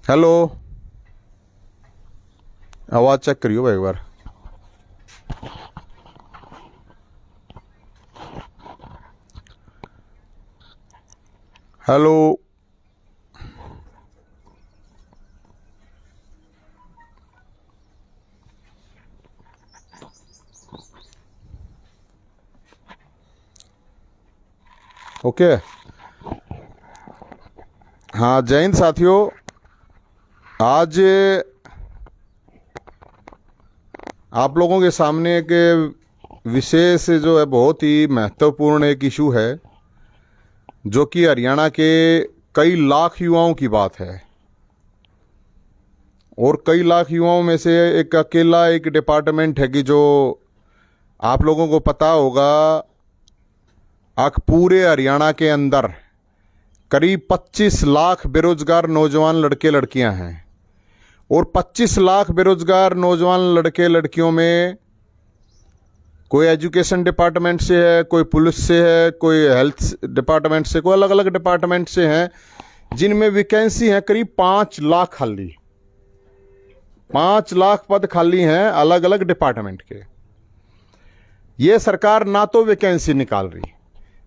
Hello, आवाज़ check करियो भाई एक बार। Hello, okay. हाँ, जय हिंद साथियों। आज आप लोगों के सामने एक विशेष जो है बहुत ही महत्वपूर्ण एक इशू है, जो कि हरियाणा के कई लाख युवाओं की बात है। और कई लाख युवाओं में से एक अकेला एक डिपार्टमेंट है कि जो आप लोगों को पता होगा, पूरे हरियाणा के अंदर करीब 25 लाख बेरोजगार नौजवान लड़के लड़कियां हैं। और 25 लाख बेरोजगार नौजवान लड़के लड़कियों में कोई एजुकेशन डिपार्टमेंट से है, कोई पुलिस से है, कोई हेल्थ डिपार्टमेंट से, कोई अलग अलग डिपार्टमेंट से हैं, जिनमें वैकेंसी है करीब 5 लाख खाली। 5 लाख पद खाली हैं अलग अलग डिपार्टमेंट के। ये सरकार ना तो वैकेंसी निकाल रही,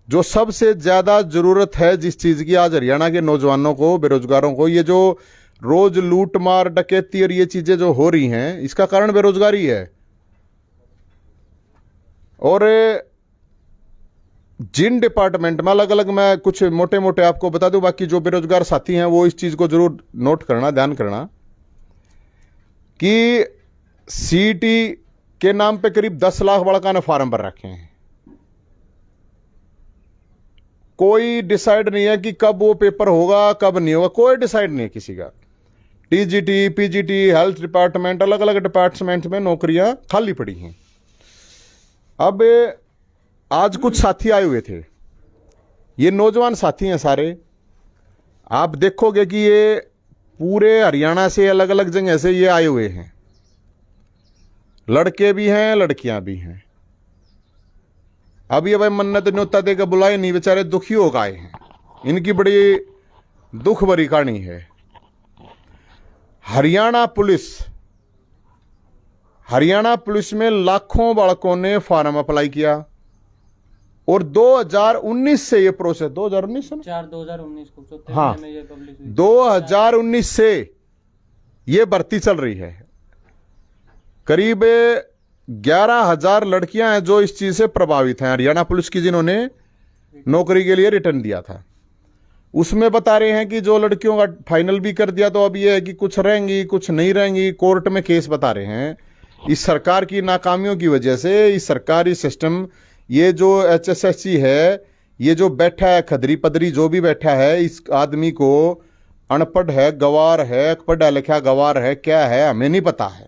जो सबसे ज़्यादा ज़रूरत है जिस चीज़ की आज हरियाणा के नौजवानों को, बेरोजगारों को, ये जो रोज लूट मार डकैती और ये चीज़ें जो हो रही हैं, इसका कारण बेरोजगारी है। और जिन डिपार्टमेंट में अलग अलग, मैं कुछ मोटे मोटे आपको बता दूं, बाकी जो बेरोजगार साथी हैं वो इस चीज़ को जरूर नोट करना, ध्यान करना कि सीईटी के नाम पे करीब 10 लाख बड़का ने फार्म भर रखे हैं। कोई डिसाइड नहीं है कि कब वो पेपर होगा, कब नहीं होगा, कोई डिसाइड नहीं है किसी का। टीजीटी, पीजीटी, हेल्थ डिपार्टमेंट, अलग अलग डिपार्टमेंट में नौकरियां खाली पड़ी हैं। अब आज कुछ साथी आए हुए थे, ये नौजवान साथी हैं सारे। आप देखोगे कि ये पूरे हरियाणा से अलग अलग जगह से ये आए हुए हैं, लड़के भी हैं लड़कियां भी हैं। अब ये भाई मन्नत न्योता देकर बुलाए नहीं, बेचारे दुखी होकर आए हैं। इनकी बड़ी दुख भरी कहानी है। हरियाणा पुलिस में लाखों बालकों ने फॉर्म अप्लाई किया और 2019 से ये प्रोसेस, 2019 में 2019 को हाँ, में ये पब्लिश हुई। 2019 से ये भर्ती चल रही है। करीब 11,000 लड़कियां हैं जो इस चीज से प्रभावित हैं, हरियाणा पुलिस की, जिन्होंने नौकरी के लिए रिटर्न दिया था। उसमें बता रहे हैं कि जो लड़कियों का फाइनल भी कर दिया, तो अब ये है कि कुछ रहेंगी कुछ नहीं रहेंगी। कोर्ट में केस बता रहे हैं। इस सरकार की नाकामियों की वजह से इस सरकारी सिस्टम, ये जो HSSC है, ये जो बैठा है खदरी पदरी जो भी बैठा है, इस आदमी को अनपढ़ है, गवार है, पढ़ा लिखा गवार है, क्या है हमें नहीं पता है।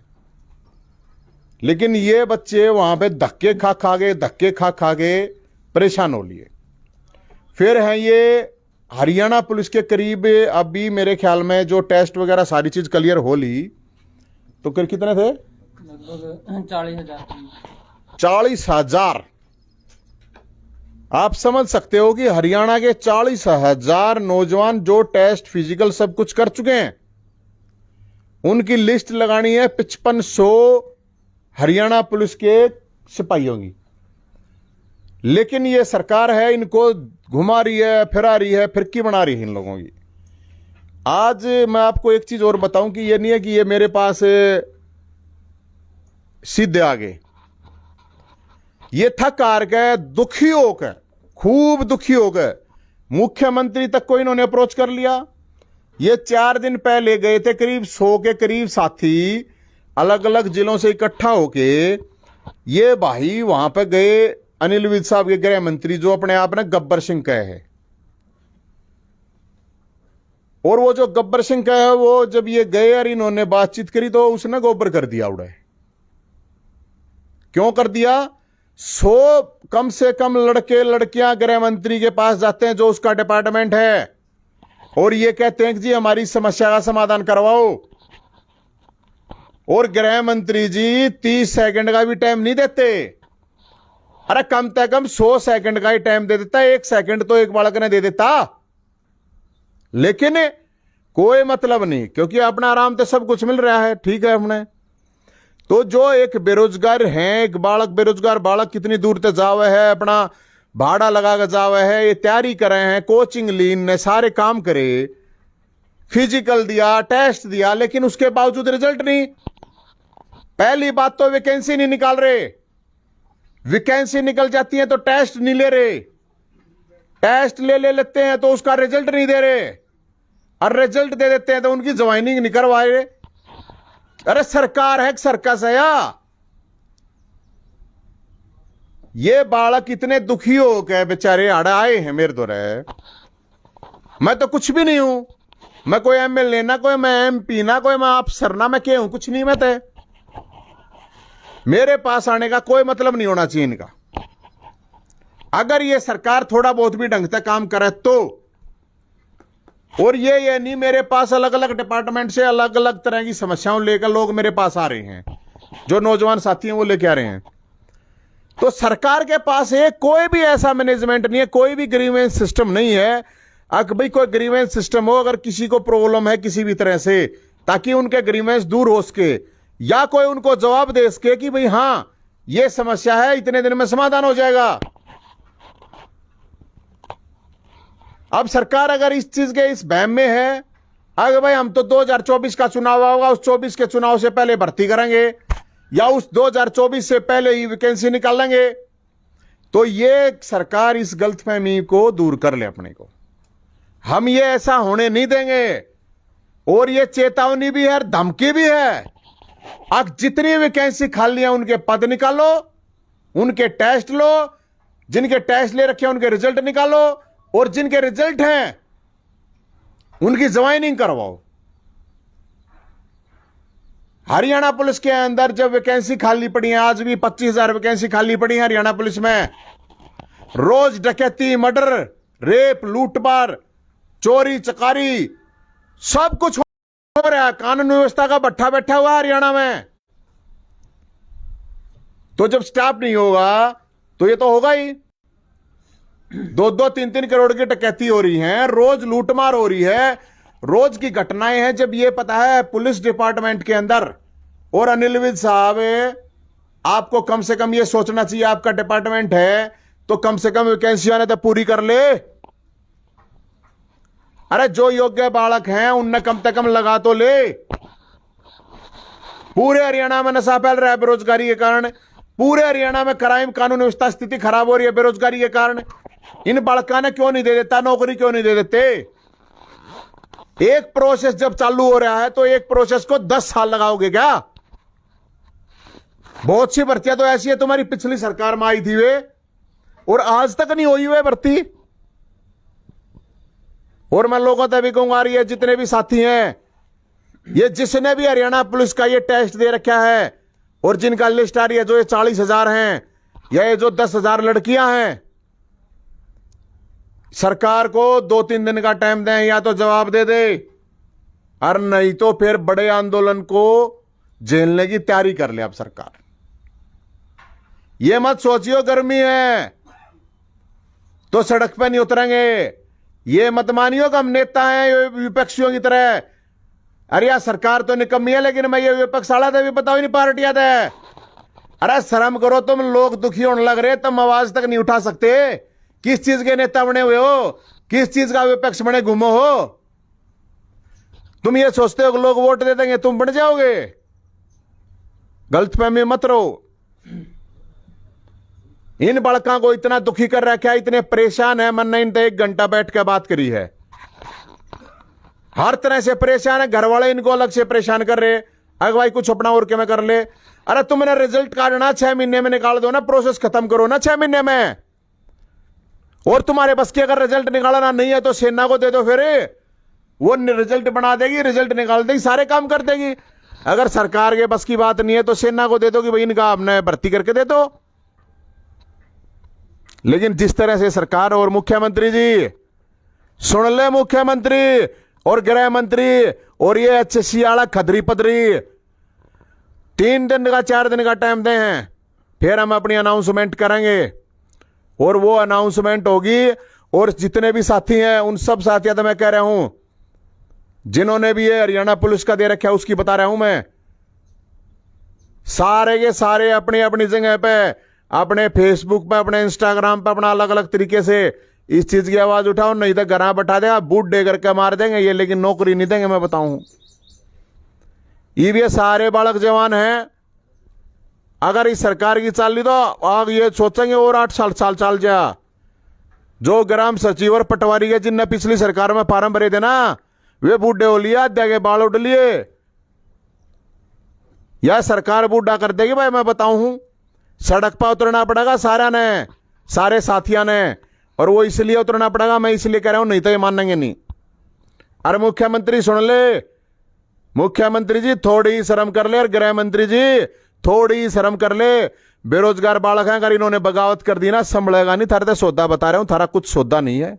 लेकिन ये बच्चे वहां पे धक्के खा खा के परेशान हो लिए। फिर हैं ये हरियाणा पुलिस के करीब, अभी मेरे ख्याल में जो टेस्ट वगैरह सारी चीज क्लियर हो ली, तो फिर कितने थे? लगभग 40,000। 40,000। आप समझ सकते हो कि हरियाणा के 40,000 नौजवान जो टेस्ट फिजिकल सब कुछ कर चुके हैं, उनकी लिस्ट लगानी है 5500 हरियाणा पुलिस के सिपाहियों की। लेकिन ये सरकार है, इनको घुमा रही है, फिरा रही है, फिरकी बना रही है इन लोगों की। आज मैं आपको एक चीज और बताऊं कि ये नहीं है कि ये मेरे पास सीधे आ गए। ये थक हार गए, दुखी होकर, खूब दुखी हो गए। मुख्यमंत्री तक को इन्होंने अप्रोच कर लिया। ये 4 दिन पहले गए थे, करीब 100 के करीब साथी अलग अलग जिलों से इकट्ठा होके ये भाई वहां पर गए। अनिल विज साहब के गृह मंत्री, जो अपने आप ने गब्बर सिंह कहे हैं, और वो जो गब्बर सिंह कहे है, वो जब ये गए और इन्होंने बातचीत करी तो उसने गोबर कर दिया उड़े। क्यों कर दिया? 100 कम से कम लड़के लड़कियां गृह मंत्री के पास जाते हैं, जो उसका डिपार्टमेंट है, और ये कहते हैं कि जी हमारी समस्या का समाधान करवाओ। और गृह मंत्री जी 30 सेकंड का भी टाइम नहीं देते। अरे कम से कम 100 सेकंड का ही टाइम दे देता, 1 सेकंड तो एक बालक ने दे देता। लेकिन कोई मतलब नहीं, क्योंकि अपना आराम से सब कुछ मिल रहा है, ठीक है हमने। तो जो एक बेरोजगार हैं, एक बालक, बेरोजगार बालक कितनी दूर तक जावे है, अपना भाड़ा लगा कर जावे है, ये तैयारी करे हैं, कोचिंग ली ने, सारे काम करे, फिजिकल दिया, टेस्ट दिया, लेकिन उसके बावजूद रिजल्ट नहीं। पहली बात तो वैकेंसी नहीं निकाल रहे, वैकेंसी निकल जाती है तो टेस्ट नहीं ले रहे, टेस्ट ले लेते हैं तो उसका रिजल्ट नहीं दे रहे, और रिजल्ट दे देते हैं तो उनकी ज्वाइनिंग नहीं करवा रहे। अरे सरकार है, सर्कस है या? ये बालक इतने दुखी हो गए बेचारे, आड़े आए हैं मेरे दो रहे। मैं तो कुछ भी नहीं हूं, मैं कोई एमएलए ना, कोई मैं एमपी ना, कोई मैं अफसर ना, मैं क्या हूं? कुछ नहीं। मैं तो मेरे पास आने का कोई मतलब नहीं होना चाहिए इनका। अगर ये सरकार थोड़ा बहुत भी ढंग से काम करे तो, और ये नहीं मेरे पास अलग अलग डिपार्टमेंट से अलग अलग तरह की समस्याओं लेकर लोग मेरे पास आ रहे हैं, जो नौजवान साथी हैं वो लेके आ रहे हैं, तो सरकार के पास एक कोई भी ऐसा मैनेजमेंट नहीं है, कोई भी ग्रीवेंस सिस्टम नहीं है। अगर भाई कोई ग्रीवेंस सिस्टम हो, अगर किसी को प्रॉब्लम है किसी भी तरह से, ताकि उनके ग्रीवेंस दूर हो सके, या कोई उनको जवाब दे सके कि भाई हां ये समस्या है, इतने दिन में समाधान हो जाएगा। अब सरकार अगर इस चीज के इस बहम में है, अगर भाई हम तो 2024 का चुनाव होगा, उस 24 के चुनाव से पहले भर्ती करेंगे, या उस 2024 से पहले ही वैकेंसी निकालेंगे, तो ये सरकार इस गलतफहमी को दूर कर ले अपने को। हम ये ऐसा होने नहीं देंगे, और ये चेतावनी भी है, धमकी भी है। अब जितनी वैकेंसी खाली है उनके पद निकालो, उनके टेस्ट लो, जिनके टेस्ट ले रखे हैं उनके रिजल्ट निकालो, और जिनके रिजल्ट हैं उनकी ज्वाइनिंग करवाओ। हरियाणा पुलिस के अंदर जब वैकेंसी खाली पड़ी है, आज भी 25,000 वैकेंसी खाली पड़ी है हरियाणा पुलिस में। रोज डकैती, मर्डर, रेप, लूटपाट, चोरी चकारी सब कुछ हो रहा है, कानून व्यवस्था का भट्ठा बैठा हुआ है हरियाणा में। तो जब स्टाफ नहीं होगा तो ये तो होगा ही। 2-2, 3-3 करोड़ की डकैती हो रही है, रोज लूटमार हो रही है, रोज की घटनाएं हैं। जब ये पता है पुलिस डिपार्टमेंट के अंदर, और अनिल विज साहब आपको कम से कम ये सोचना चाहिए, आपका डिपार्टमेंट है तो कम से कम वैकेंसियां ने तो पूरी कर ले। अरे जो योग्य बालक हैं उनने कम से कम लगा तो ले। पूरे हरियाणा में नशा फैल रहा है बेरोजगारी के कारण, पूरे हरियाणा में क्राइम, कानून व्यवस्था स्थिति खराब हो रही है बेरोजगारी के कारण। इन बालकों ने क्यों नहीं दे देता नौकरी, क्यों नहीं दे देते? एक प्रोसेस जब चालू हो रहा है तो एक प्रोसेस को 10 साल लगाओगे क्या? बहुत सी भर्तियां तो ऐसी है तुम्हारी पिछली सरकार में आई थी वे, और आज तक नहीं हुई वे भर्ती। और मैं लोगों से भी कहूंगा, ये जितने भी साथी हैं, ये जिसने भी हरियाणा पुलिस का ये टेस्ट दे रखा है, और जिनका लिस्ट आ रही है, जो ये 40,000 हैं या ये जो 10,000 लड़कियां हैं, सरकार को 2-3 दिन का टाइम दें, या तो जवाब दे दे, और नहीं तो फिर बड़े आंदोलन को झेलने की तैयारी कर ले अब सरकार। ये मत सोचियो गर्मी है तो सड़क पे नहीं उतरेंगे, ये मत मानियो कि हम नेता हैं विपक्षियों की तरह। अरे यार सरकार तो निकम्मी है, लेकिन मैं ये विपक्ष वाला था भी बताओ नहीं पार्टियां थे। अरे शर्म करो, तुम लोग दुखी होने लग रहे, तुम आवाज तक नहीं उठा सकते। किस चीज के नेता बने हुए हो, किस चीज का विपक्ष बने घूमो हो? तुम ये सोचते हो कि लोग वोट दे देंगे तुम बन जाओगे? गलतफहमी मत रहो। इन बड़का को इतना दुखी कर रखा है, इतने परेशान है, मन ने इन 1 घंटा बैठ के बात करी है। हर तरह से परेशान है, घर वाले इनको अलग से परेशान कर रहे। अगर भाई कुछ अपना और क्या में कर ले। अरे तुमने रिजल्ट काटना 6 महीने में निकाल दो ना, प्रोसेस खत्म करो ना 6 महीने में। और तुम्हारे बस की अगर रिजल्ट निकालना नहीं है तो सेना को दे दो, फिर वो रिजल्ट बना देगी, रिजल्ट निकाल देगी, सारे काम कर देगी। अगर सरकार के बस की बात नहीं है तो सेना को दे दो कि भाई इनका आपने भर्ती करके दे दो। लेकिन जिस तरह से सरकार और मुख्यमंत्री जी, सुन ले मुख्यमंत्री और गृह मंत्री और ये HSC वाला खदरी पदरी, 3 दिन का 4 दिन का टाइम दे हैं, फिर हम अपनी अनाउंसमेंट करेंगे। और वो अनाउंसमेंट होगी, और जितने भी साथी हैं उन सब साथियों तो मैं कह रहा हूं जिन्होंने भी ये हरियाणा पुलिस का दे रखा है उसकी बता रहा हूं मैं। सारे के सारे अपनी अपनी जगह पे, अपने फेसबुक पे, अपने इंस्टाग्राम पे, अपना अलग अलग तरीके से इस चीज की आवाज उठाओ, नहीं तो घर बैठा देगा, बूट दे करके मार देंगे ये, लेकिन नौकरी नहीं देंगे, मैं बताऊं। ये सारे बालक जवान हैं। अगर इस सरकार की चाल ली तो आग ये सोचेंगे और 8 साल चाल जा। जो ग्राम सचिव और पटवारी के जिनने पिछली सरकार में फार्म भरे थे ना, वे बूढ़े हो लिए, अद्या के बाल उठ लिए। यह सरकार बूढ़ा कर देगी भाई, मैं बताऊं हूं। सड़क पर उतरना पड़ेगा सारा ने, सारे साथियों ने, और वो इसलिए उतरना पड़ेगा, मैं इसलिए कह रहा हूं, नहीं तो ये मानेंगे नहीं। अरे मुख्यमंत्री सुन ले, मुख्यमंत्री जी थोड़ी शर्म कर ले, और गृह मंत्री जी थोड़ी शर्म कर ले। बेरोजगार बालक हैं, अगर इन्होंने बगावत कर दी ना, संभलेगा नहीं। थारे तो सौदा बता रहा हूं, थारा कुछ सौदा नहीं है।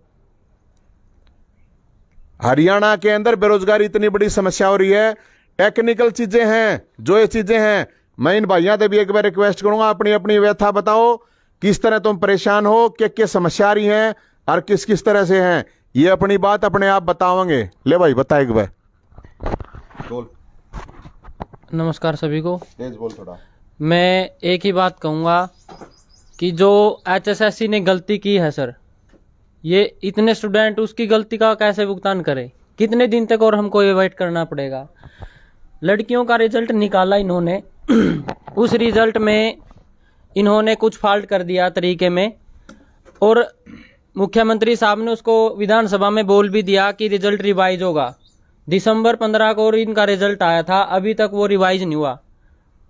हरियाणा के अंदर बेरोजगारी इतनी बड़ी समस्या हो रही है। टेक्निकल चीजें हैं, जो ये चीजें हैं, मैं इन भाइयों से भी एक बार रिक्वेस्ट करूंगा, अपनी अपनी व्यथा बताओ, किस तरह तुम परेशान हो, क्या समस्या आ रही है, और किस किस तरह से हैं। ये अपनी बात अपने आप बताओगे। ले भाई बता एक बार बोल। नमस्कार सभी को। तेज बोल थोड़ा। मैं एक ही बात कहूँगा कि जो HSSC ने गलती की है सर, ये इतने स्टूडेंट उसकी गलती का कैसे भुगतान करें? कितने दिन तक और हमको ये वेट करना पड़ेगा? लड़कियों का रिजल्ट निकाला इन्होंने, उस रिजल्ट में इन्होंने कुछ फॉल्ट कर दिया तरीके में, और मुख्यमंत्री साहब ने उसको विधानसभा में बोल भी दिया कि रिजल्ट रिवाइज होगा। दिसंबर 15 को इनका रिजल्ट आया था, अभी तक वो रिवाइज नहीं हुआ।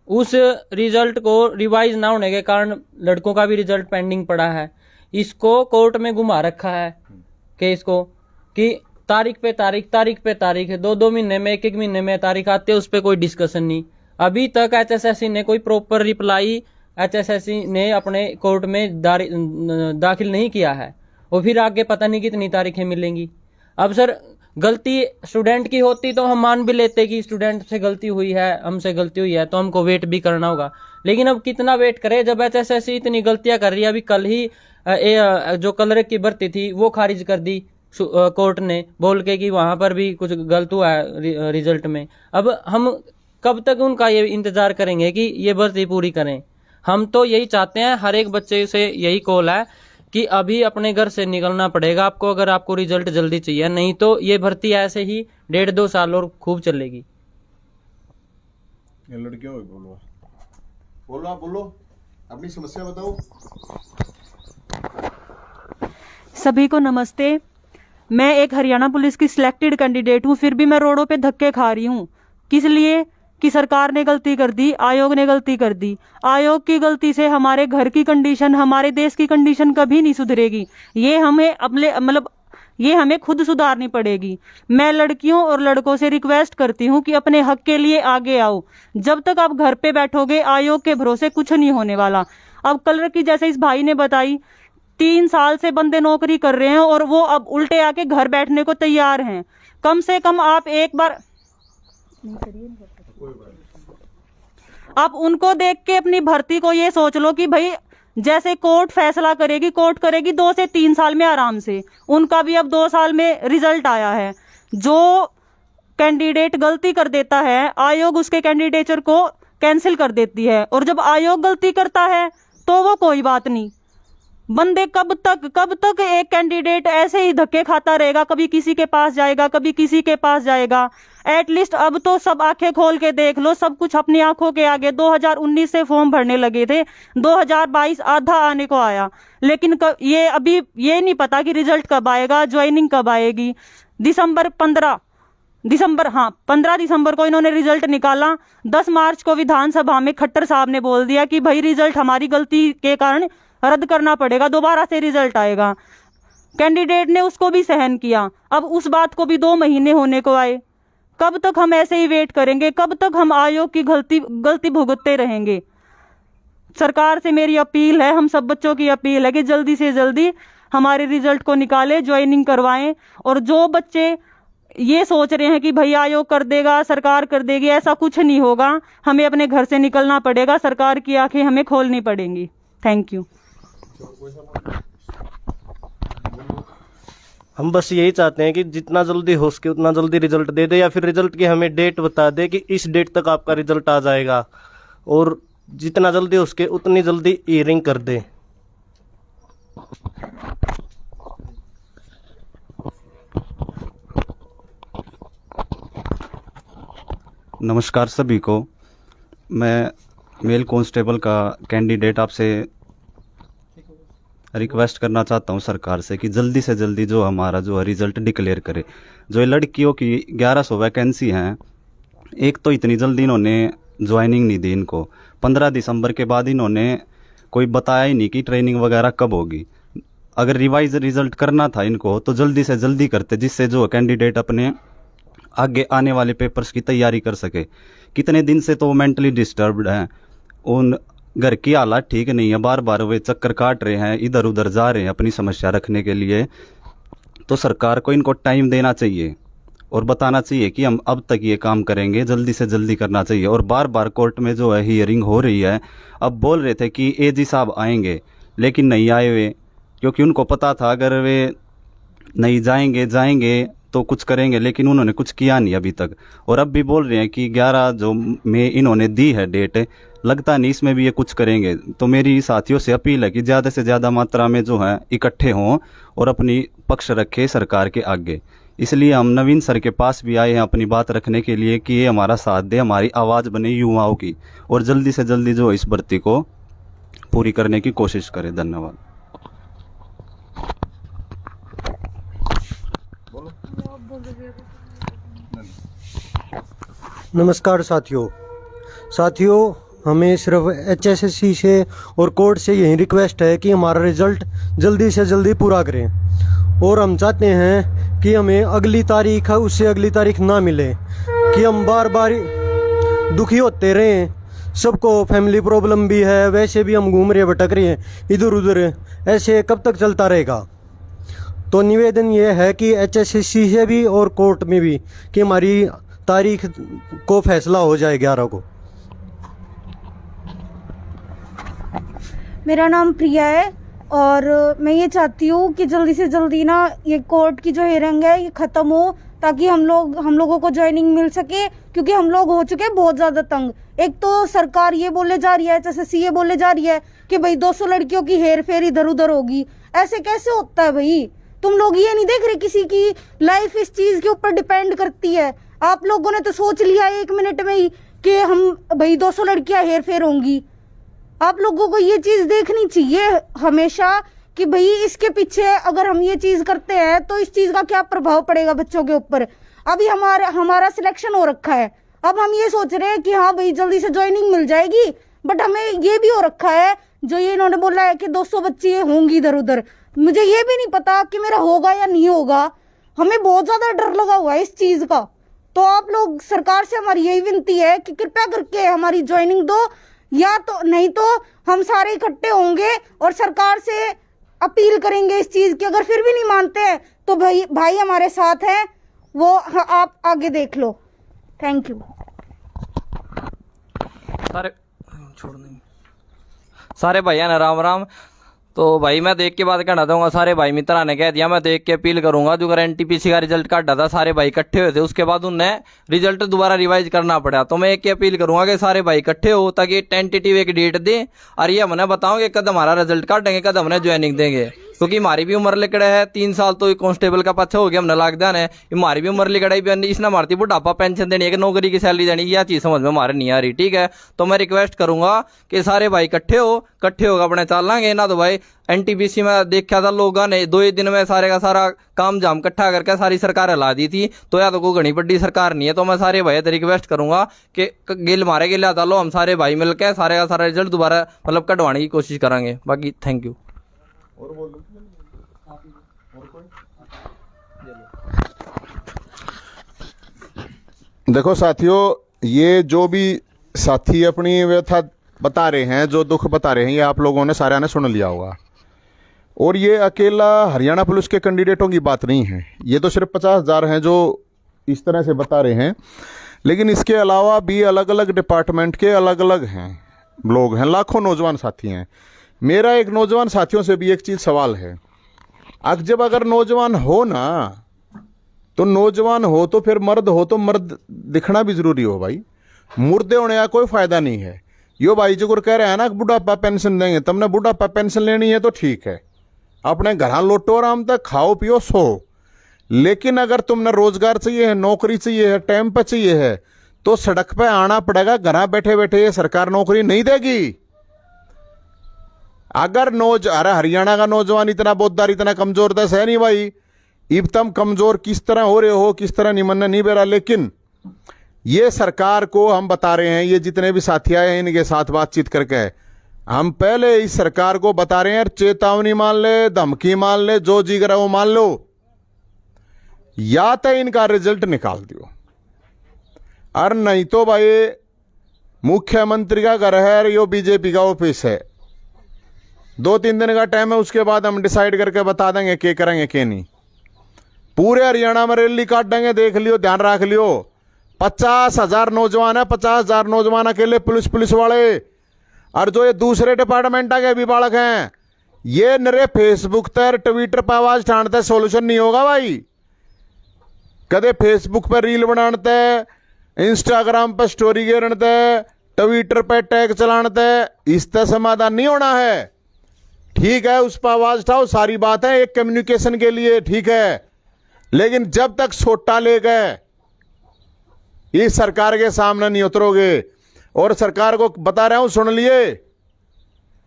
उस रिजल्ट को रिवाइज ना होने के कारण लड़कों का भी रिजल्ट पेंडिंग पड़ा है। इसको कोर्ट में घुमा रखा है केस को, कि तारीख पे तारीख है, 2 महीने में, 1 महीने में तारीख आती है, उस पर कोई डिस्कशन नहीं। अभी तक HSSC ने कोई प्रॉपर रिप्लाई HSSC ने अपने कोर्ट में दाखिल नहीं किया है, और फिर आगे पता नहीं कितनी तारीखें मिलेंगी। अब सर गलती स्टूडेंट की होती तो हम मान भी लेते कि स्टूडेंट से गलती हुई है, हमसे गलती हुई है, तो हमको वेट भी करना होगा। लेकिन अब कितना वेट करें जब HSSC इतनी गलतियां कर रही है। अभी कल ही जो क्लर्क की भर्ती थी वो खारिज कर दी कोर्ट ने, बोल के कि वहां पर भी कुछ गलत हुआ है रिजल्ट में। अब हम कब तक उनका ये इंतजार करेंगे कि ये भर्ती पूरी करें? हम तो यही चाहते हैं, हर एक बच्चे से यही कॉल है कि अभी अपने घर से निकलना पड़ेगा आपको, अगर आपको रिजल्ट जल्दी चाहिए, नहीं तो ये भर्ती ऐसे ही 1.5-2 साल और खूब चलेगी। ये लड़कियों को बोलो अपनी समस्या बताओ। सभी को नमस्ते। मैं एक हरियाणा पुलिस की सिलेक्टेड कैंडिडेट हूँ, फिर भी मैं रोडों पे धक्के खा रही हूँ। किस लिए? कि सरकार ने गलती कर दी, आयोग ने गलती कर दी। आयोग की गलती से हमारे घर की कंडीशन, हमारे देश की कंडीशन कभी नहीं सुधरेगी। ये हमें खुद सुधारनी पड़ेगी। मैं लड़कियों और लड़कों से रिक्वेस्ट करती हूँ कि अपने हक के लिए आगे आओ। जब तक आप घर पे बैठोगे, आयोग के भरोसे कुछ नहीं होने वाला। अब क्लर्क की, जैसे इस भाई ने बताई, 3 साल से बंदे नौकरी कर रहे हैं और वो अब उल्टे आके घर बैठने को तैयार हैं। कम से कम आप एक बार आप उनको देख के अपनी भर्ती को ये सोच लो कि भाई जैसे कोर्ट फैसला करेगी, कोर्ट करेगी 2 से 3 साल में आराम से। उनका भी अब 2 साल में रिजल्ट आया है। जो कैंडिडेट गलती कर देता है, आयोग उसके कैंडिडेचर को कैंसिल कर देती है, और जब आयोग गलती करता है तो वो कोई बात नहीं। बंदे कब तक एक कैंडिडेट ऐसे ही धक्के खाता रहेगा? कभी किसी के पास जाएगा, कभी किसी के पास जाएगा। एटलीस्ट अब तो सब आंखें खोल के देख लो, सब कुछ अपनी आंखों के आगे। 2019 से फॉर्म भरने लगे थे, 2022 आधा आने को आया, लेकिन ये अभी ये नहीं पता कि रिजल्ट कब आएगा, ज्वाइनिंग कब आएगी। 15 दिसंबर को इन्होंने रिजल्ट निकाला। 10 मार्च को विधानसभा में खट्टर साहब ने बोल दिया कि भाई रिजल्ट हमारी गलती के कारण रद्द करना पड़ेगा, दोबारा से रिजल्ट आएगा। कैंडिडेट ने उसको भी सहन किया। अब उस बात को भी 2 महीने होने को आए। कब तक हम ऐसे ही वेट करेंगे? कब तक हम आयोग की गलती भुगतते रहेंगे? सरकार से मेरी अपील है, हम सब बच्चों की अपील है कि जल्दी से जल्दी हमारे रिजल्ट को निकाले, ज्वाइनिंग करवाएं। और जो बच्चे ये सोच रहे हैं कि भाई आयोग कर देगा, सरकार कर देगी, ऐसा कुछ नहीं होगा। हमें अपने घर से निकलना पड़ेगा, सरकार की आंखें हमें खोलनी पड़ेंगी। Thank you. हम बस यही चाहते हैं कि जितना जल्दी हो सके उतना जल्दी रिजल्ट दे दे, या फिर रिजल्ट की हमें डेट बता दे कि इस डेट तक आपका रिजल्ट आ जाएगा, और जितना जल्दी हो सके उतनी जल्दी हियरिंग कर दे। नमस्कार सभी को। मैं मेल कांस्टेबल का कैंडिडेट आपसे रिक्वेस्ट करना चाहता हूं सरकार से कि जल्दी से जल्दी जो हमारा जो है रिज़ल्ट डिक्लेयर करे। जो ये लड़कियों की 1100 वैकेंसी हैं, एक तो इतनी जल्दी इन्होंने ज्वाइनिंग नहीं दी इनको। 15 दिसंबर के बाद इन्होंने कोई बताया ही नहीं कि ट्रेनिंग वगैरह कब होगी। अगर रिवाइज रिज़ल्ट करना था इनको तो जल्दी से जल्दी करते, जिससे जो कैंडिडेट अपने आगे आने वाले पेपर्स की तैयारी कर सके। कितने दिन से तो वो मेंटली डिस्टर्ब्ड हैं, उन घर की हालात ठीक नहीं है, बार बार वे चक्कर काट रहे हैं, इधर उधर जा रहे हैं अपनी समस्या रखने के लिए। तो सरकार को इनको टाइम देना चाहिए और बताना चाहिए कि हम अब तक ये काम करेंगे, जल्दी से जल्दी करना चाहिए। और बार बार कोर्ट में जो है हियरिंग हो रही है। अब बोल रहे थे कि एजी साहब आएंगे, लेकिन नहीं आए हुए, क्योंकि उनको पता था अगर वे नहीं जाएंगे तो कुछ करेंगे, लेकिन उन्होंने कुछ किया नहीं अभी तक। और अब भी बोल रहे हैं कि 11 जो में इन्होंने दी है डेट, लगता नहीं इसमें भी ये कुछ करेंगे। तो मेरी साथियों से अपील है कि ज़्यादा से ज़्यादा मात्रा में जो है इकट्ठे हों और अपनी पक्ष रखें सरकार के आगे। इसलिए हम नवीन सर के पास भी आए हैं अपनी बात रखने के लिए कि ये हमारा साथ दे, हमारी आवाज़ बने युवाओं की, और जल्दी से जल्दी जो इस भर्ती को पूरी करने की कोशिश करें। धन्यवाद। नमस्कार साथियों, हमें सिर्फ HSSC से और कोर्ट से यही रिक्वेस्ट है कि हमारा रिज़ल्ट जल्दी से जल्दी पूरा करें। और हम चाहते हैं कि हमें अगली तारीख है उससे अगली तारीख ना मिले, कि हम बार बार दुखी होते रहें। सबको फैमिली प्रॉब्लम भी है, वैसे भी हम घूम रहे भटक रहे हैं इधर उधर, ऐसे कब तक चलता रहेगा। तो निवेदन ये है कि HSSC से भी और कोर्ट में भी कि हमारी तारीख को फैसला हो जाए 11 को। मेरा नाम प्रिया है और मैं ये चाहती हूँ कि जल्दी से जल्दी ना ये कोर्ट की जो हियरिंग है ये ख़त्म हो, ताकि हम लोगों को ज्वाइनिंग मिल सके, क्योंकि हम लोग हो चुके हैं बहुत ज़्यादा तंग। एक तो सरकार ये बोले जा रही है, HSSC ये बोले जा रही है कि भाई 200 लड़कियों की हेर फेर इधर उधर होगी। ऐसे कैसे होता है भाई? तुम लोग ये नहीं देख रहे किसी की लाइफ इस चीज़ के ऊपर डिपेंड करती है। आप लोगों ने तो सोच लिया 1 मिनट में ही कि हम भाई 200 लड़कियां हेर फेर होंगी। आप लोगों को ये चीज़ देखनी चाहिए हमेशा कि भाई इसके पीछे अगर हम ये चीज़ करते हैं तो इस चीज़ का क्या प्रभाव पड़ेगा बच्चों के ऊपर। अभी हमारा सिलेक्शन हो रखा है, अब हम ये सोच रहे हैं कि हाँ भाई जल्दी से ज्वाइनिंग मिल जाएगी, बट हमें ये भी हो रखा है जो ये इन्होंने बोला है कि 200 बच्ची होंगी इधर उधर। मुझे ये भी नहीं पता कि मेरा होगा या नहीं होगा। हमें बहुत ज़्यादा डर लगा हुआ है इस चीज़ का। तो आप लोग, सरकार से हमारी यही विनती है कि कृपया करके हमारी ज्वाइनिंग दो, या तो नहीं तो हम सारे इकट्ठे होंगे और सरकार से अपील करेंगे इस चीज़ की। अगर फिर भी नहीं मानते हैं तो भाई हमारे साथ हैं, वो आप आगे देख लो। Thank you. सारे भैया ना राम राम। तो भाई मैं देख के बात कहना चाहूँगा, सारे भाई मित्रा ने कह दिया, मैं देख के अपील करूंगा। जो अगर NTPC का रिजल्ट काटा था, सारे भाई इकट्ठे हुए थे, उसके बाद उन्हें रिजल्ट दोबारा रिवाइज करना पड़ा। तो मैं एक ही अपील करूंगा कि सारे भाई इकट्ठे हो, ताकि टेंटेटिव एक डेट दें और ये हमने बताओगे कद हमारा रिजल्ट काटेंगे, कद हमने ज्वाइनिंग देंगे। क्योंकि हमारी भी उम्र लिकड़े है, 3 साल तो कांस्टेबल का पच्छा हो गया, हमने लॉकडाउन है, हमारी भी उम्र लिकड़ाई भी इसने मारती बुढ़ापा पेंशन देनी है, नौकरी की सैलरी देनी, यह चीज़ समझ में हमारे नहीं आ रही। ठीक है, तो मैं रिक्वेस्ट करूंगा कि सारे भाई इकट्ठे होगा अपने चल लांगे ना। तो भाई NTPC में देखा था लोगों ने 2 दिन में सारे का सारा काम जाम इकट्ठा करके सारी सरकार हिला दी थी। तो या तो कोई घनी बड़ी सरकार नहीं है। तो मैं सारे भाई रिक्वेस्ट करूंगा कि गिल मारे गिल आता लो, हम सारे भाई मिलकर सारे का सारा रिजल्ट दोबारा मतलब कटवाने की कोशिश करेंगे। बाकी थैंक यू। देखो साथियों, ये जो भी साथी अपनी व्यथा बता रहे हैं, जो दुख बता रहे हैं, ये आप लोगों ने सारे ने सुन लिया होगा। और ये अकेला हरियाणा पुलिस के कैंडिडेटों की बात नहीं है, ये तो सिर्फ 50,000 हैं जो इस तरह से बता रहे हैं। लेकिन इसके अलावा भी अलग अलग डिपार्टमेंट के अलग अलग हैं लोग हैं, लाखों नौजवान साथी हैं। मेरा एक नौजवान साथियों से भी एक चीज़ सवाल है जब अगर नौजवान हो ना, तो नौजवान हो तो फिर मर्द हो तो मर्द दिखना भी जरूरी हो भाई। मुर्दे होने का कोई फायदा नहीं है। यो भाई जो कह रहे हैं ना बुढ़ापा पेंशन देंगे, तुमने बुढ़ापा पेंशन लेनी है तो ठीक है, अपने घर लौटो आराम तक, खाओ पियो सो। लेकिन अगर तुमने रोजगार चाहिए है, नौकरी चाहिए है, टाइम पे चाहिए है, तो सड़क पे आना पड़ेगा। घर बैठे बैठे ये सरकार नौकरी नहीं देगी। अगर अरे हरियाणा का नौजवान इतना बोधदार, इतना कमजोर दस है नहीं भाई। इब तुम कमजोर किस तरह हो रहे हो, किस तरह निमन नहीं बेरा। लेकिन ये सरकार को हम बता रहे हैं, ये जितने भी साथी आए हैं इनके साथ बातचीत करके हम पहले इस सरकार को बता रहे हैं, चेतावनी मान ले, धमकी मान ले, जो जी करा वो मान लो, या तो इनका रिजल्ट निकाल दियो, और नहीं तो भाई मुख्यमंत्री का घर है, यो बीजेपी का ऑफिस है। 2-3 दिन का टाइम है, उसके बाद हम डिसाइड करके बता देंगे क्या करेंगे क्या नहीं। पूरे हरियाणा में रैली काट देंगे, देख लियो, ध्यान रख लियो। 50,000 नौजवान है, 50,000 नौजवान अकेले पुलिस वाले, और जो ये दूसरे डिपार्टमेंट के भी बालक हैं, ये नरे फेसबुक पर ट्विटर पर आवाज ठाणते सोल्यूशन नहीं होगा भाई। कदे फेसबुक पर रील बनाते, इंस्टाग्राम पर स्टोरी गिरते, ट्विटर पर टैग चलाते, इससे समाधान नहीं होना है। ठीक है, उस पर आवाज उठाओ, सारी बात है एक कम्युनिकेशन के लिए, ठीक है। लेकिन जब तक सोटा ले गए इस सरकार के सामने नहीं उतरोगे। और सरकार को बता रहा हूं, सुन लिए,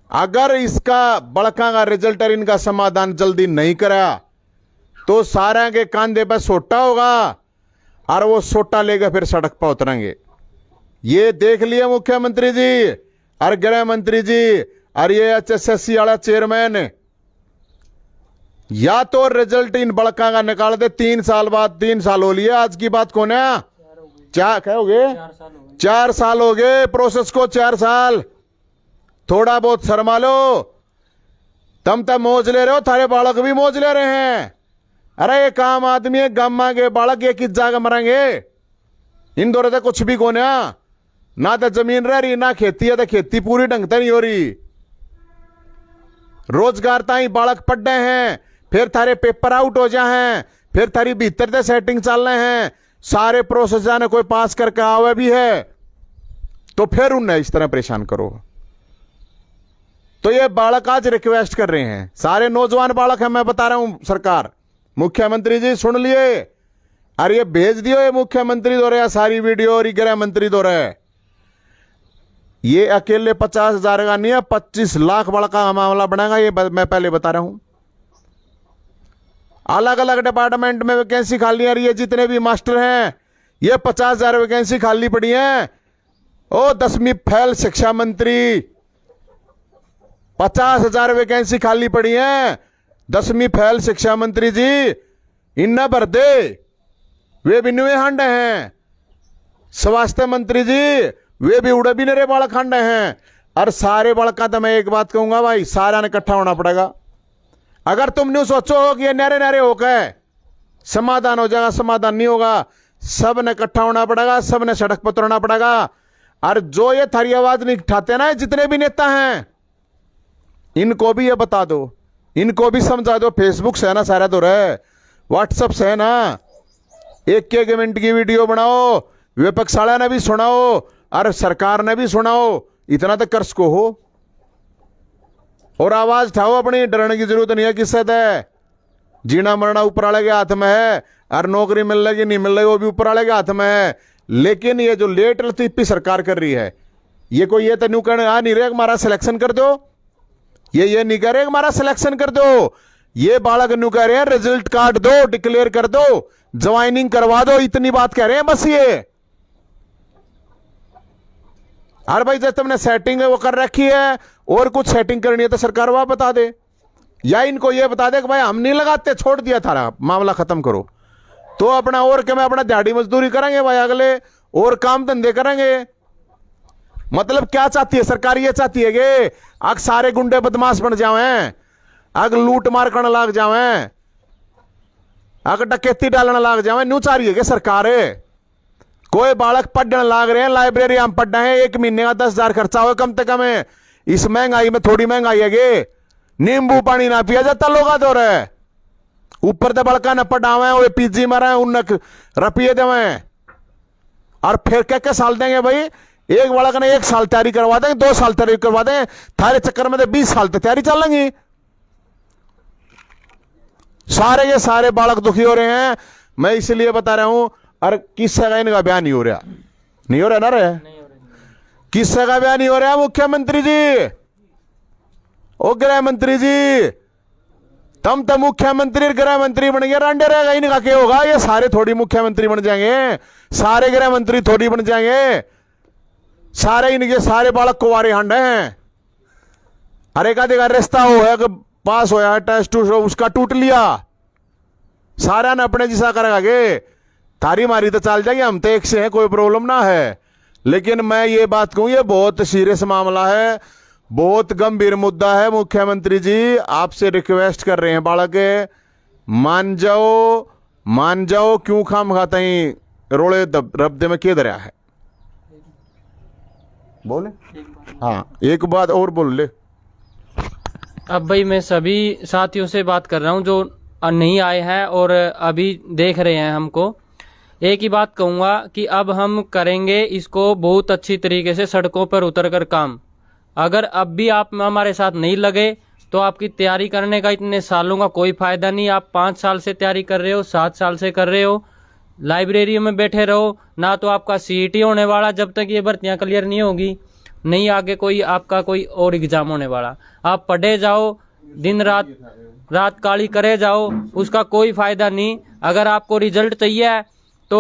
अगर इसका बड़का का रिजल्ट और इनका समाधान जल्दी नहीं करा तो सारे के कांधे पर सोटा होगा, और वो सोटा लेकर फिर सड़क पर उतरेंगे। ये देख लिए मुख्यमंत्री जी और गृह मंत्री जी और ये HSSC वाला चेयरमैन, या तो रिजल्ट इन बड़का का निकाल दे 3 साल बाद। 3 साल हो लिए, आज की बात कौन है, क्या कहोगे, 4 साल हो गए प्रोसेस को, 4 साल। थोड़ा बहुत शर्मा लो, तुम तब मौज ले रहे हो, थारे बालक भी मौज ले रहे हैं। अरे ये काम आदमी है, गम्मा के बालक ये किस जगह मरेंगे। इन दौरे तो कुछ भी कौन है, ना तो जमीन रह रही, ना खेती है, तो खेती पूरी ढंग से नहीं हो रही। रोजगार ताई बालक पढ़ रहे हैं, फिर थारे पेपर आउट हो जाए, फिर थारी भीतर से सेटिंग चल रहे हैं, सारे प्रोसेस जाने कोई पास करके आवे भी है, तो फिर उन्हें इस तरह परेशान करो। तो ये बालक आज रिक्वेस्ट कर रहे हैं, सारे नौजवान बालक हैं, मैं बता रहा हूं सरकार, मुख्यमंत्री जी सुन लिए, अरे ये भेज दियो, ये मुख्यमंत्री दो रहे सारी वीडियो, और गृह मंत्री दो रहे। ये अकेले 50,000 का नहीं है, 25 लाख बड़ा का मामला बनेगा, ये मैं पहले बता रहा हूं। अलग अलग डिपार्टमेंट में वैकेंसी खाली है, ये जितने भी मास्टर हैं, ये 50,000 वैकेंसी खाली पड़ी है। ओ 10वीं फेल शिक्षा मंत्री, 50,000 वैकेंसी खाली पड़ी है। 10वीं फेल शिक्षा मंत्री जी इन्ना भर दे, वे भी नुए हंड हैं। स्वास्थ्य मंत्री जी वे भी उड़े भी नरे बालक हंड हैं। और सारे बालका तो मैं एक बात कहूंगा भाई, सारा ने इकट्ठा होना पड़ेगा। अगर तुम न्यू सोचो कि ये नारे नारे होकर समाधान हो जाएगा, समाधान नहीं होगा। सब ने इकट्ठा होना पड़ेगा, सब ने सड़क पर उतरना पड़ेगा। और जो ये थारी आवाज नहीं उठाते ना, जितने भी नेता हैं, इनको भी ये बता दो, इनको भी समझा दो। फेसबुक से है ना सारा तो रहे, व्हाट्सएप से है ना, 1-1 मिनट की वीडियो बनाओ, विपक्ष वाला ने भी सुनाओ और सरकार ने भी सुनाओ, इतना तो कर सको हो। और आवाज उठाओ अपनी, डरने की जरूरत नहीं है किससे है। जीना मरना ऊपर वाले के हाथ में है, और नौकरी मिल रही नहीं मिल रही वो भी ऊपर वाले के हाथ में है। लेकिन ये जो लेट लतीफी सरकार कर रही है, ये कोई ये तो न्यू कहने आ नहीं रहे हमारा सिलेक्शन कर दो, ये नहीं कह रहे हमारा सिलेक्शन कर दो। ये बालक न्यू कह रहे हैं रिजल्ट काट दो, डिक्लेयर कर दो, ज्वाइनिंग करवा दो, इतनी बात कह रहे हैं बस ये। अरे भाई जब तुमने सेटिंग वो कर रखी है और कुछ सेटिंग करनी है तो सरकार वह बता दे, या इनको ये बता दे कि भाई हम नहीं लगाते, छोड़ दिया थारा मामला खत्म करो। तो अपना और क्या, मैं अपना दिहाड़ी मजदूरी करेंगे भाई, अगले और काम धंधे करेंगे। मतलब क्या चाहती है सरकार? ये चाहती है कि अग सारे गुंडे बदमाश बन जावें, अग लूट मार करने लाग जावें, अग डकैती डालने लाग जावें। न्यू चाह रही है कि सरकार कोई बालक पढ़ने लाग रहे हैं, लाइब्रेरी हम पढ़ रहे हैं, 1 महीने का 10,000 खर्चा हो कम से कम है। इस महंगाई में थोड़ी महंगाई है, नींबू पानी ना पिया जाता लोग तो रहे, ऊपर दे बड़का न पढ़ावे वो पीजी मारे उन रुपये देवे और फिर क्या साल देंगे भाई। एक बालक ने 1 साल तैयारी करवा देंगे, 2 साल तैयारी करवा देंगे, थारे चक्कर में 20 साल तक तैयारी चलेंगी। सारे के सारे बालक दुखी हो रहे हैं। मैं इसलिए बता रहा हूं। और किससे का इनका बयान नहीं हो रहा, नहीं हो रहा ना रे, किससे का बयान नहीं हो रहा। मुख्यमंत्री जी, ओ गृह मंत्री जी, तुम तो मुख्यमंत्री गृह मंत्री बन गए, रंडे रहेगा इनका क्या होगा। ये सारे थोड़ी मुख्यमंत्री बन जाएंगे, सारे गृह मंत्री थोड़ी बन जाएंगे, सारे इनके सारे बालक कुंवारे हंड हैं। अरे का देखा रिश्ता हो है कि पास होया टेस्ट उसका टूट लिया, सारा ने अपने जिसा करेगा गे, थारी मारी तो चल जाएगी, हम तो एक से हैं, कोई प्रॉब्लम ना है। लेकिन मैं ये बात कहूं, ये बहुत सीरियस मामला है, बहुत गंभीर मुद्दा है। मुख्यमंत्री जी आपसे रिक्वेस्ट कर रहे हैं, बालक मान जाओ, मान जाओ। क्यों खाम खाता ही रोड़े रब्दे में के दरिया है। बोले हाँ, एक बात और बोल ले। अब भाई मैं सभी साथियों से बात कर रहा हूँ जो नहीं आए हैं और अभी देख रहे हैं हमको। एक ही बात कहूँगा कि अब हम करेंगे इसको बहुत अच्छी तरीके से सड़कों पर उतरकर काम। अगर अब भी आप हमारे साथ नहीं लगे तो आपकी तैयारी करने का इतने सालों का कोई फायदा नहीं। आप 5 साल से तैयारी कर रहे हो, 7 साल से कर रहे हो, लाइब्रेरी में बैठे रहो ना, तो आपका सीईटी होने वाला जब तक ये भर्तियां क्लियर नहीं होगी, नहीं आगे कोई आपका कोई और एग्जाम होने वाला। आप पढ़े जाओ, दिन रात काली करे जाओ, उसका कोई फायदा नहीं। अगर आपको रिजल्ट चाहिए तो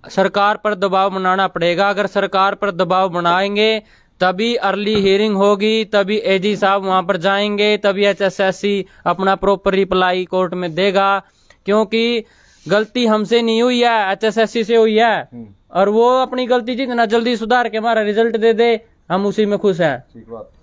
सरकार पर दबाव बनाना पड़ेगा। अगर सरकार पर दबाव बनाएंगे तभी अर्ली हियरिंग होगी, तभी एजी साहब वहां पर जाएंगे, तभी HSSC अपना प्रॉपर रिप्लाई कोर्ट में देगा। क्योंकि गलती हमसे नहीं हुई है, HSSC से हुई है, और वो अपनी गलती जितना जल्दी सुधार के हमारा रिजल्ट दे दे, हम उसी में खुश हैं।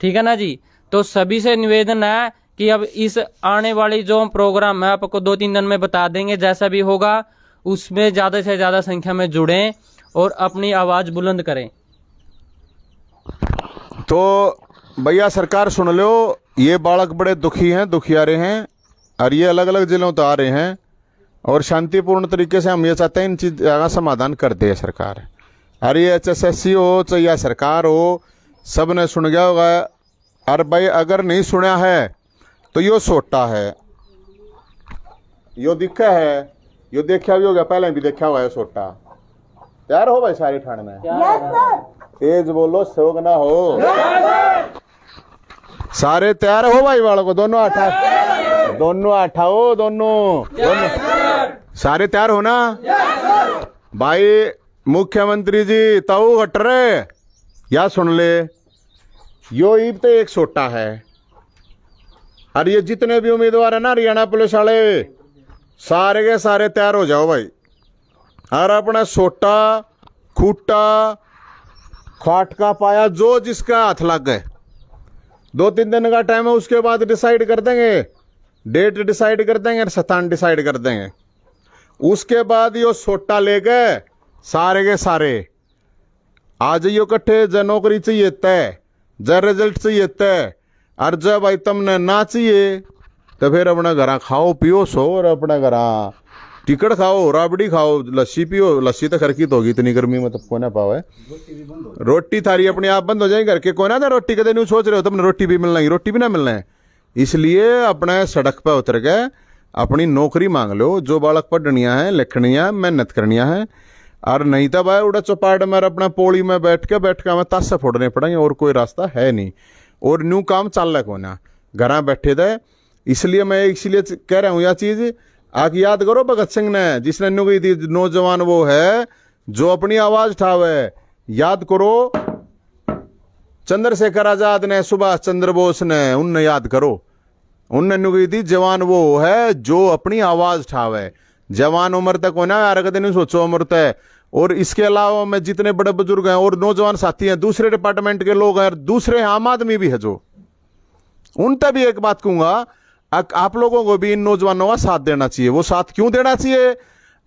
ठीक है ना जी। तो सभी से निवेदन है कि अब इस आने वाली जो प्रोग्राम है आपको 2-3 दिन में बता देंगे, जैसा भी होगा उसमें ज्यादा से ज्यादा संख्या में जुड़ें और अपनी आवाज बुलंद करें। तो भैया सरकार सुन लो, ये बालक बड़े दुखी हैं, दुखियारे हैं, और ये अलग अलग जिलों तो आ रहे हैं, और शांतिपूर्ण तरीके से हम ये चाहते हैं इन चीज का समाधान कर दे सरकार। और ये HSSC हो चाहे सरकार हो, सब ने सुन गया होगा। और भाई अगर नहीं सुना है तो यो सोटा है, यो दिखा है, यो देखा भी होगा, पहले भी देखा हुआ है सोटा। तैयार हो भाई सारी ठाण में? तेज बोलो, शोक ना हो। सारे तैयार हो भाई वालों को, दोनों आठा, दोनों आठाओ, दोनों सारे तैयार हो ना भाई। मुख्यमंत्री जी ताऊ हट रहे, या सुन ले, यो ईब तो एक सोटा है, और ये जितने भी उम्मीदवार है ना हरियाणा पुलिस वाले, सारे के सारे तैयार हो जाओ भाई। और अपना सोटा, खूटा, खाट का पाया, जो जिसका हाथ लग गए, 2-3 दिन का टाइम है, उसके बाद डिसाइड कर देंगे, डेट डिसाइड कर देंगे, स्थान डिसाइड कर देंगे। उसके बाद यो सोटा ले गए सारे के सारे आ जाइयो इकट्ठे। जब नौकरी चाहिए तय, जब रिजल्ट चाहिए तय, और जब भाई तुमने ना चाहिए तो फिर अपना घर खाओ पियो सो, और अपना घर टिकट खाओ, राबड़ी खाओ, लस्सी पियो। लस्सी तो खरकी तो होगी, इतनी गर्मी में तो कोना पावे, रोटी थारी अपने आप बंद हो जाएगी घर के, कोना था रोटी कदे नहीं सोच रहे हो तुमने रोटी भी मिलना है, रोटी भी ना मिलना है। इसलिए अपना सड़क पर उतर गए, अपनी नौकरी मांग लो। जो बालक पढ़निया है, लिखनिया, मेहनत करनिया है, और नहीं तो भाई उड़ा चौपाट में अपना पोड़ी में बैठ के हमें ताशा फोड़ने पड़ेंगे, और कोई रास्ता है नहीं। और न्यू काम चल रहा कोना, घर बैठे थे। इसलिए मैं इसलिए कह रहा हूँ यह चीज आके याद करो भगत सिंह ने, जिसने न्यू कही थी नौजवान वो है जो अपनी आवाज उठावे। याद करो चंद्रशेखर आजाद ने, सुभाष चंद्र बोस ने, उनने याद करो, उनने न्यू कही थी जवान वो है जो अपनी आवाज उठावे। जवान उम्र तक होना यार, कदे नहीं सोचो उम्र तक। और इसके अलावा मैं जितने बड़े बुजुर्ग हैं और नौजवान साथी हैं, दूसरे डिपार्टमेंट के लोग हैं, दूसरे आम आदमी भी है जो, उन तक भी एक बात कहूंगा, आप लोगों को भी इन नौजवानों का साथ देना चाहिए। वो साथ क्यों देना चाहिए?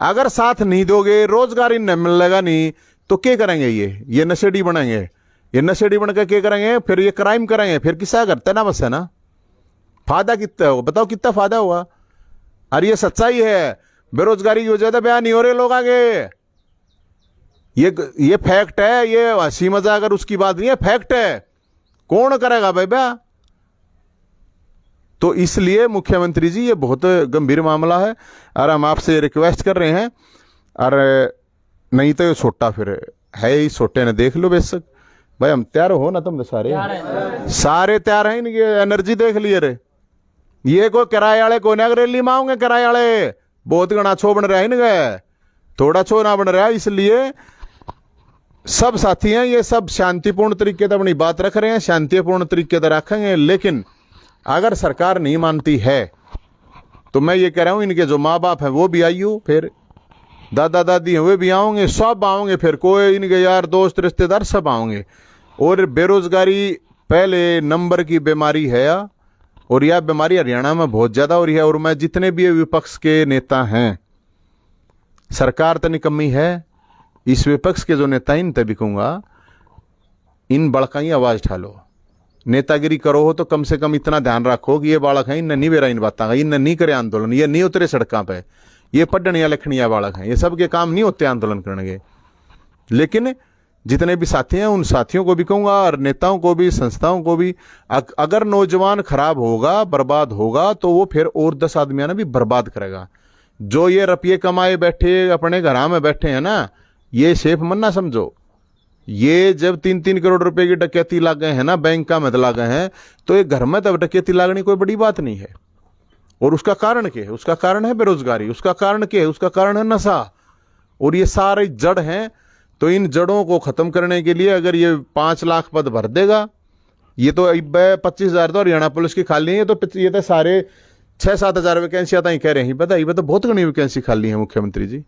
अगर साथ नहीं दोगे, रोजगार इन्हें मिलेगा नहीं, तो क्या करेंगे? ये नशेड़ी बनेंगे। ये नशेड़ी बनकर क्या करेंगे? फिर ये क्राइम करेंगे, फिर किस्सा करते ना, बस है ना। फायदा कितना होगा बताओ, कितना फायदा हुआ? और ये सच्चाई है। बेरोजगारी की वजह से बयान नहीं हो रहे लोग आगे। ये फैक्ट है, ये हंसी मजाक अगर उसकी बात नहीं है, फैक्ट है। कौन करेगा भाई बया? तो इसलिए मुख्यमंत्री जी ये बहुत गंभीर मामला है और हम आपसे रिक्वेस्ट कर रहे हैं। और नहीं तो ये छोटा फिर है ही, छोटे ने देख लो बेशक भाई। हम तैयार हो ना, तुम सारे तैयार हैं। इनकी एनर्जी देख लिए रे। ये कोई किराए वाले को ना रैली में आओगे, किराए वाले बहुत घना छो बन रहा है इनके, थोड़ा छो ना बन रहा है। इसलिए सब साथी हैं, ये सब शांतिपूर्ण तरीके से अपनी बात रख रहे हैं, शांतिपूर्ण तरीके से रखेंगे। लेकिन अगर सरकार नहीं मानती है तो मैं ये कह रहा हूं, इनके जो माँ बाप हैं वो भी आइयो, फिर दादा दादी हैं वे भी आओगे, सब आओगे, फिर कोई इनके यार दोस्त रिश्तेदार सब आओगे। और बेरोजगारी पहले नंबर की बीमारी है और यह बीमारी हरियाणा में बहुत ज़्यादा हो रही है। और मैं जितने भी विपक्ष के नेता हैं, सरकार तो निकम्मी है, इस विपक्ष के जो नेता इन तभी कहूँगा, इन बड़काई आवाज़ उठा लो। नेतागिरी करो हो तो कम से कम इतना ध्यान रखो कि ये बालक हैं, इनने नहीं बेरा इन बातें, इनने नहीं करे आंदोलन, ये नहीं उतरे सड़कों पे, ये पढ़ने या लिखने बालक हैं, ये सब के काम नहीं होते आंदोलन करने के। लेकिन जितने भी साथी हैं उन साथियों को भी कहूँगा और नेताओं को भी, संस्थाओं को भी, अगर नौजवान खराब होगा, बर्बाद होगा तो वो फिर और 10 आदमियों ने भी बर्बाद करेगा। जो ये रुपये कमाए बैठे अपने घरों में बैठे हैं ना, ये सेफ मन ना समझो। ये जब 3-3 करोड़ रुपए की डकैती लाग गए हैं ना, बैंक का मत लाग गए हैं, तो ये घर में तब डकैती लागनी कोई बड़ी बात नहीं है। और उसका कारण क्या है? उसका कारण है बेरोजगारी। उसका कारण क्या है? उसका कारण है नशा। और ये सारे जड़ हैं। तो इन जड़ों को खत्म करने के लिए अगर ये 5 लाख पद भर देगा, ये तो 25,000 तो हरियाणा पुलिस की खाली है, ये तो सारे 6-7 हज़ार वैकेंसियां तो कह रहे हैं, पता ये तो बहुत घनी वैकेंसी खाली है मुख्यमंत्री जी।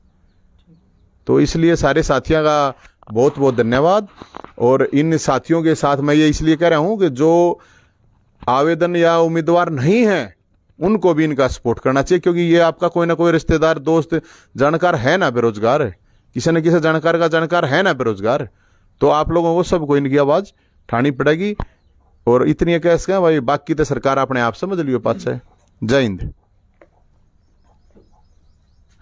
तो इसलिए सारे साथियों का बहुत बहुत धन्यवाद। और इन साथियों के साथ मैं ये इसलिए कह रहा हूं कि जो आवेदन या उम्मीदवार नहीं हैं उनको भी इनका सपोर्ट करना चाहिए, क्योंकि ये आपका कोई ना कोई रिश्तेदार, दोस्त, जानकार है ना बेरोजगार, किसी न किसी जानकार का जानकार है ना बेरोजगार। तो आप लोगों को सबको इनकी आवाज़ उठानी पड़ेगी। और इतनी कैसे भाई, बाकी तो सरकार अपने आप समझ लियो पास है। जय हिंद।